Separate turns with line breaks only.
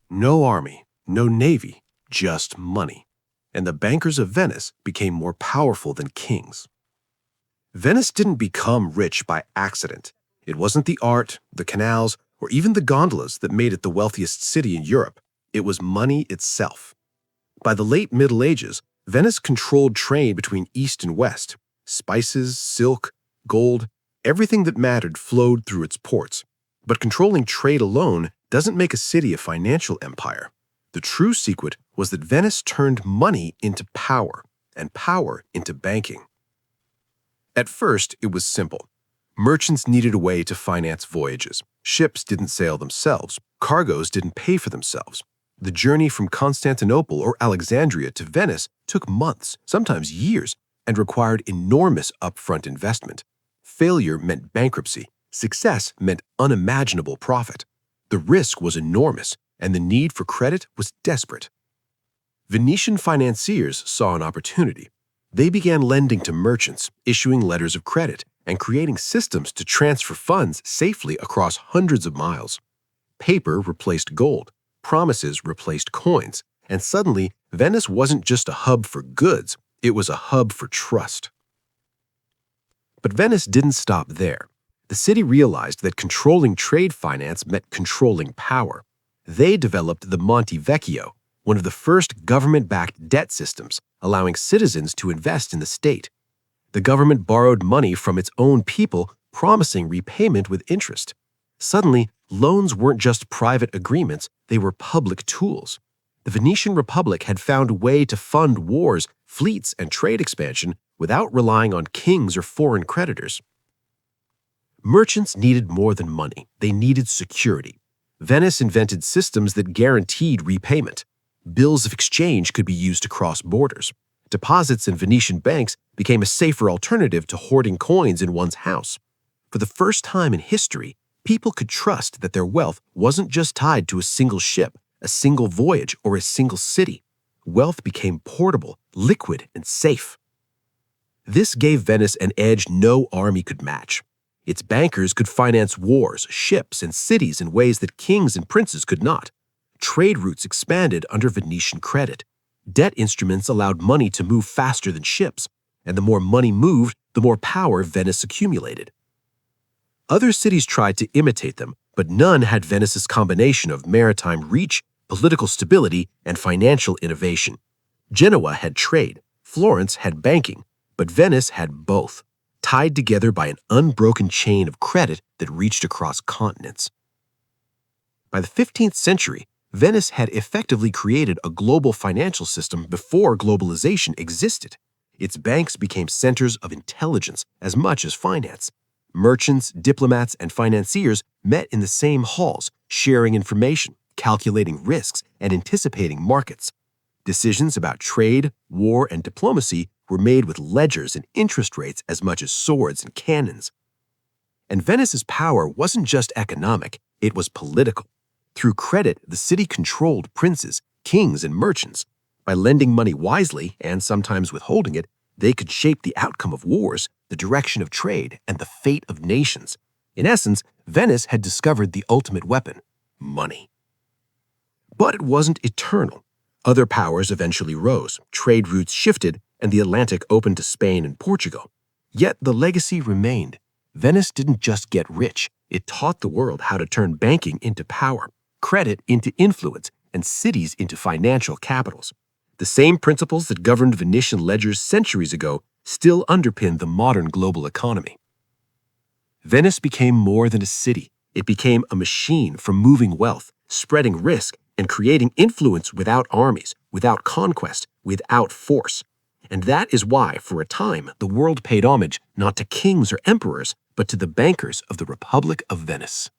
No army, no navy, just money. And the bankers of Venice became more powerful than kings. Venice didn't become rich by accident. It wasn't the art, the canals, or even the gondolas that made it the wealthiest city in Europe. It was money itself. By the late Middle Ages, Venice controlled trade between East and West. Spices, silk, gold, everything that mattered flowed through its ports. But controlling trade alone doesn't make a city a financial empire. The true secret was that Venice turned money into power, and power into banking. At first, it was simple. Merchants needed a way to finance voyages. Ships didn't sail themselves. Cargoes didn't pay for themselves. The journey from Constantinople or Alexandria to Venice took months, sometimes years, and required enormous upfront investment. Failure meant bankruptcy. Success meant unimaginable profit. The risk was enormous, and the need for credit was desperate. Venetian financiers saw an opportunity. They began lending to merchants, issuing letters of credit, and creating systems to transfer funds safely across hundreds of miles. Paper replaced gold, promises replaced coins, and suddenly Venice wasn't just a hub for goods, it was a hub for trust. But Venice didn't stop there. The city realized that controlling trade finance meant controlling power. They developed the Monte Vecchio, one of the first government-backed debt systems, allowing citizens to invest in the state. The government borrowed money from its own people, promising repayment with interest. Suddenly, loans weren't just private agreements, they were public tools. The Venetian Republic had found a way to fund wars, fleets, and trade expansion without relying on kings or foreign creditors. Merchants needed more than money, they needed security. Venice invented systems that guaranteed repayment. Bills of exchange could be used to cross borders. Deposits in Venetian banks became a safer alternative to hoarding coins in one's house. For the first time in history, people could trust that their wealth wasn't just tied to a single ship, a single voyage, or a single city. Wealth became portable, liquid, and safe. This gave Venice an edge no army could match. Its bankers could finance wars, ships, and cities in ways that kings and princes could not. Trade routes expanded under Venetian credit. Debt instruments allowed money to move faster than ships, and the more money moved, the more power Venice accumulated. Other cities tried to imitate them, but none had Venice's combination of maritime reach, political stability, and financial innovation. Genoa had trade, Florence had banking, but Venice had both, tied together by an unbroken chain of credit that reached across continents. By the 15th century, Venice had effectively created a global financial system before globalization existed. Its banks became centers of intelligence as much as finance. Merchants, diplomats, and financiers met in the same halls, sharing information, calculating risks, and anticipating markets. Decisions about trade, war, and diplomacy were made with ledgers and interest rates as much as swords and cannons. And Venice's power wasn't just economic, it was political. Through credit, the city controlled princes, kings, and merchants. By lending money wisely, and sometimes withholding it, they could shape the outcome of wars, the direction of trade, and the fate of nations. In essence, Venice had discovered the ultimate weapon: money. But it wasn't eternal. Other powers eventually rose, trade routes shifted, and the Atlantic opened to Spain and Portugal. Yet the legacy remained. Venice didn't just get rich, it taught the world how to turn banking into power, credit into influence, and cities into financial capitals. The same principles that governed Venetian ledgers centuries ago still underpin the modern global economy. Venice became more than a city. It became a machine for moving wealth, spreading risk, and creating influence without armies, without conquest, without force. And that is why, for a time, the world paid homage not to kings or emperors, but to the bankers of the Republic of Venice.